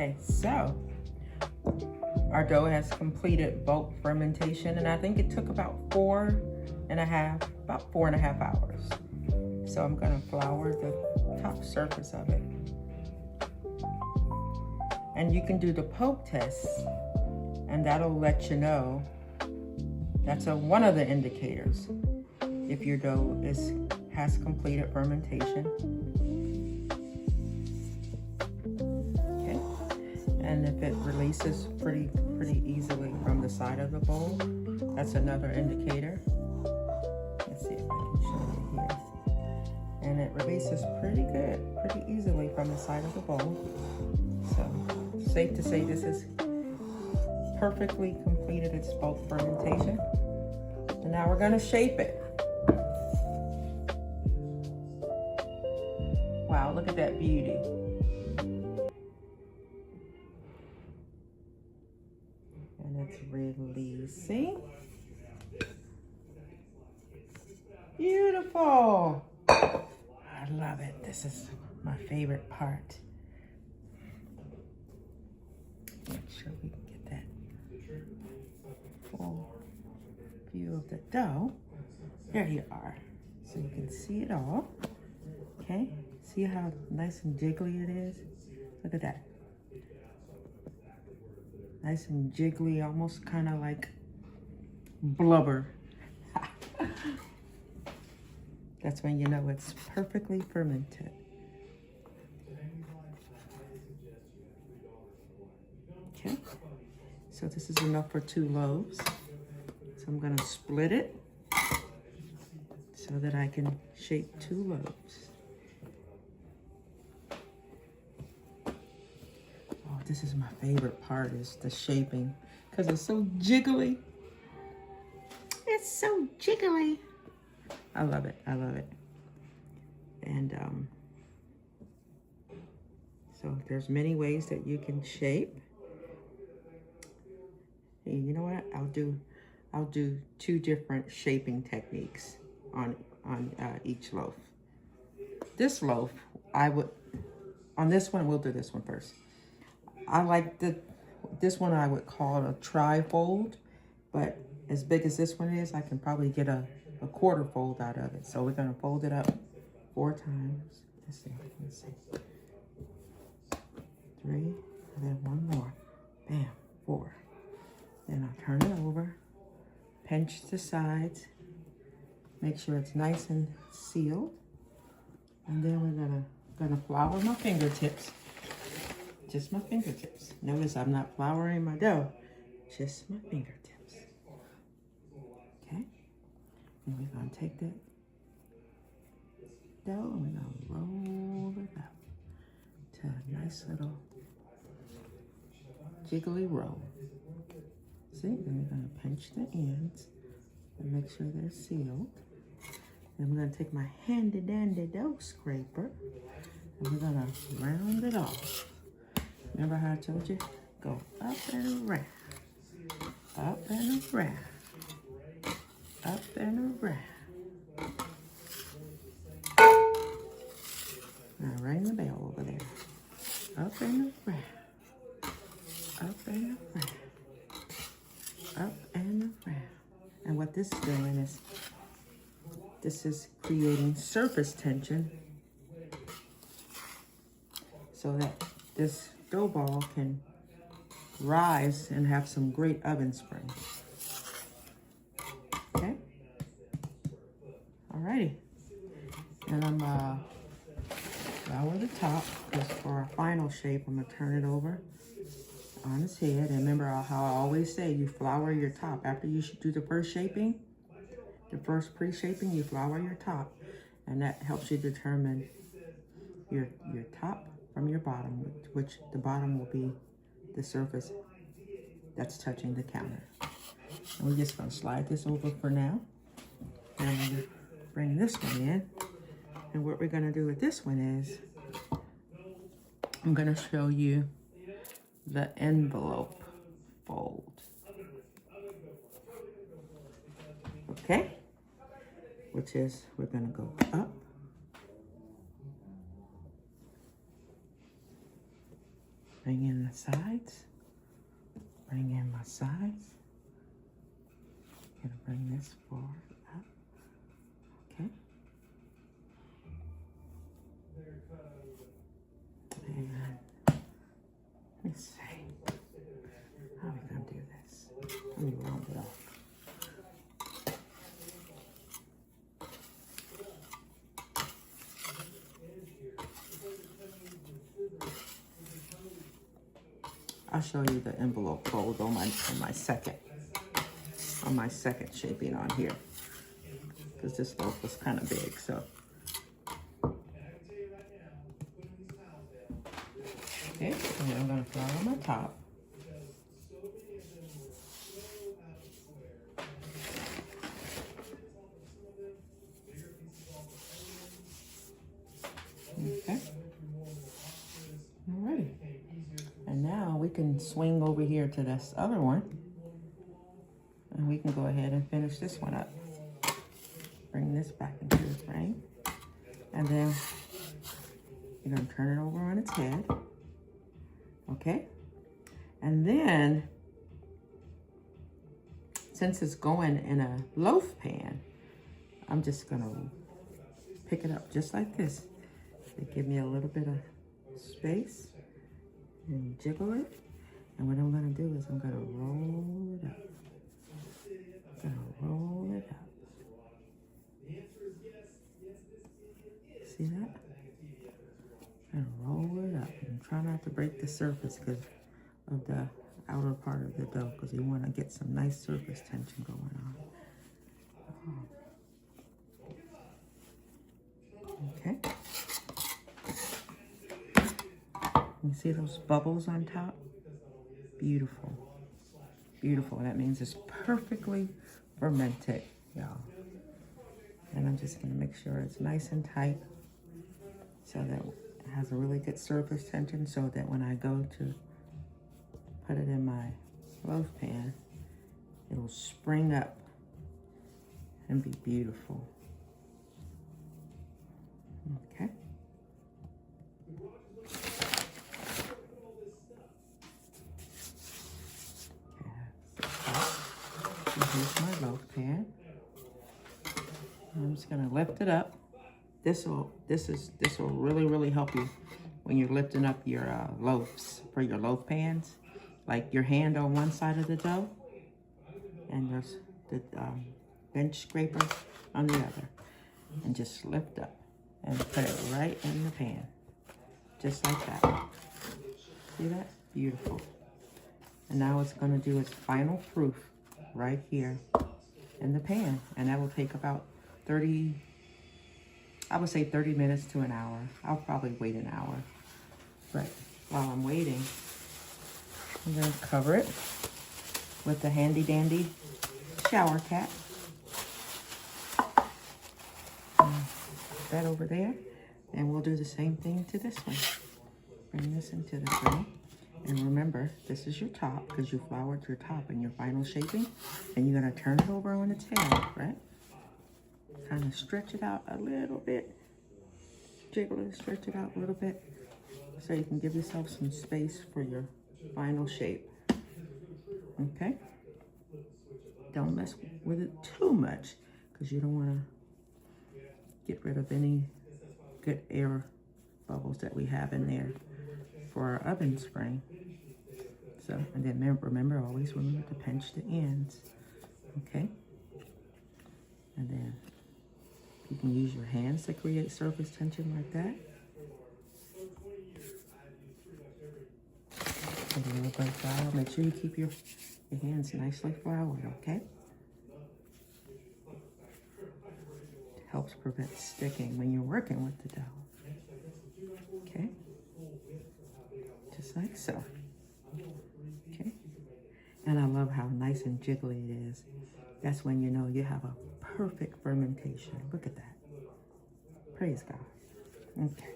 Okay, so our dough has completed bulk fermentation, and I think it took about four and a half hours. So I'm gonna flour the top surface of it. And you can do the poke test, and that'll let you know. That's one of the indicators if your dough has completed fermentation. Okay, and if it releases pretty easily from the side of the bowl, that's another indicator. Let's see if I can show you here. And it releases pretty easily from the side of the bowl. So safe to say this is perfectly completed its bulk fermentation. And now we're going to shape it. Wow, look at that beauty. And it's releasing. Beautiful. I love it. This is my favorite part. Make sure we can get that full view of the dough. There you are. So you can see it all. Okay. See how nice and jiggly it is? Look at that. Nice and jiggly, almost kind of like blubber. That's when you know it's perfectly fermented. Okay, so this is enough for 2 loaves. So I'm gonna split it so that I can shape 2 loaves. Oh, this is my favorite part, is the shaping, because it's so jiggly. It's so jiggly. I love it. I love it. And so there's many ways that you can shape. And you know what? I'll do 2 different shaping techniques on each loaf. This loaf, on this one, we'll do this one first. I like this one I would call a tri-fold, but as big as this one is, I can probably get a quarter fold out of it. So we're gonna fold it up 4 times. Let's see. 3, and then 1 more. Bam, 4. Then I'll turn it over, pinch the sides, make sure it's nice and sealed. And then we're gonna flour my fingertips. Just my fingertips. Notice I'm not flouring my dough, just my fingertips. Okay? And we're gonna take that dough and we're gonna roll it up to a nice little jiggly roll. See, then we're gonna pinch the ends and make sure they're sealed. Then we're gonna take my handy dandy dough scraper and we're gonna round it off. Remember how I told you? Go up and around, up and around, up and around. Now ring the bell over there. Up and around, up and around, up and around. And what this is doing is, this is creating surface tension so that this dough ball can rise and have some great oven spring. Okay? Alrighty. And I'm flour the top, because for our final shape, I'm gonna turn it over on its head. And remember how I always say, you flour your top. After you should do the first shaping, the first pre-shaping, you flour your top. And that helps you determine your top from your bottom, which the bottom will be the surface that's touching the counter. And we're just gonna slide this over for now. And I'm gonna bring this one in. And what we're gonna do with this one is, I'm gonna show you the envelope fold. Okay? Which is, we're gonna go up, Bring in the sides. Bring in my sides. Gonna bring this forward up. Okay. And let's see. How are we gonna do this? Let me round it off. I'll show you the envelope fold on my second shaping on here, because this loaf was kind of big. So okay, and then I'm gonna flour on my top. Okay. All right. And now we can swing over here to this other one. And we can go ahead and finish this one up. Bring this back into the frame. And then you're gonna turn it over on its head. Okay? And then, since it's going in a loaf pan, I'm just gonna pick it up just like this. They give me a little bit of space and jiggle it. And what I'm gonna do is I'm gonna roll it up. I'm gonna roll it up. See that? I'm gonna roll it up and try not to break the surface because of the outer part of the dough, because you want to get some nice surface tension going on. Okay. You see those bubbles on top? Beautiful. Beautiful. That means it's perfectly fermented, y'all. And I'm just going to make sure it's nice and tight so that it has a really good surface tension, so that when I go to put it in my loaf pan, it'll spring up and be beautiful. Okay. Here's my loaf pan. I'm just gonna lift it up. This will really help you when you're lifting up your loaves for your loaf pans. Like your hand on one side of the dough, and there's the bench scraper on the other, and just lift up and put it right in the pan, just like that. See that? Beautiful. And now it's gonna do its final proof right here in the pan, and that will take about 30 minutes to an hour. I'll probably wait an hour, but while I'm waiting, I'm gonna cover it with the handy dandy shower cap. That over there, and we'll do the same thing to this one. Bring this into the frame. And remember, this is your top, because you floured your top in your final shaping. And you're going to turn it over on its head, right? Kind of stretch it out a little bit. Jiggle it, stretch it out a little bit, so you can give yourself some space for your final shape. Okay? Don't mess with it too much, because you don't want to get rid of any good air bubbles that we have in there for our oven spring. So, and then remember, always remember to pinch the ends. Okay? And then you can use your hands to create surface tension like that. And a little bit flour. Make sure you keep your hands nicely floured, okay? It helps prevent sticking when you're working with the dough. Okay? Just like so. Okay? And I love how nice and jiggly it is. That's when you know you have a perfect fermentation. Look at that. Praise God. Okay.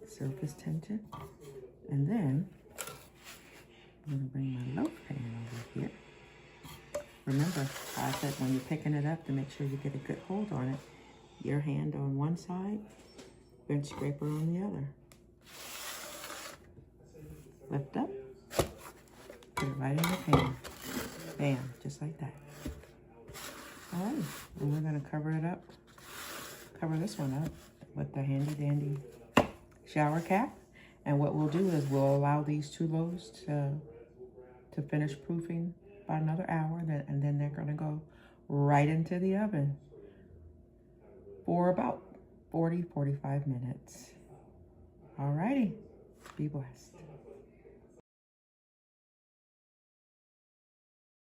Surface tension. And then I'm going to bring my loaf pan over here. Remember, I said when you're picking it up, to make sure you get a good hold on it. Your hand on one side, bench scraper on the other. Lift up. Put it right in the pan. Bam, just like that. All right, and we're gonna cover it up. Cover this one up with the handy dandy shower cap. And what we'll do is we'll allow these two loaves to finish proofing about another hour, and then they're gonna go right into the oven for about 40, 45 minutes. All righty, be blessed.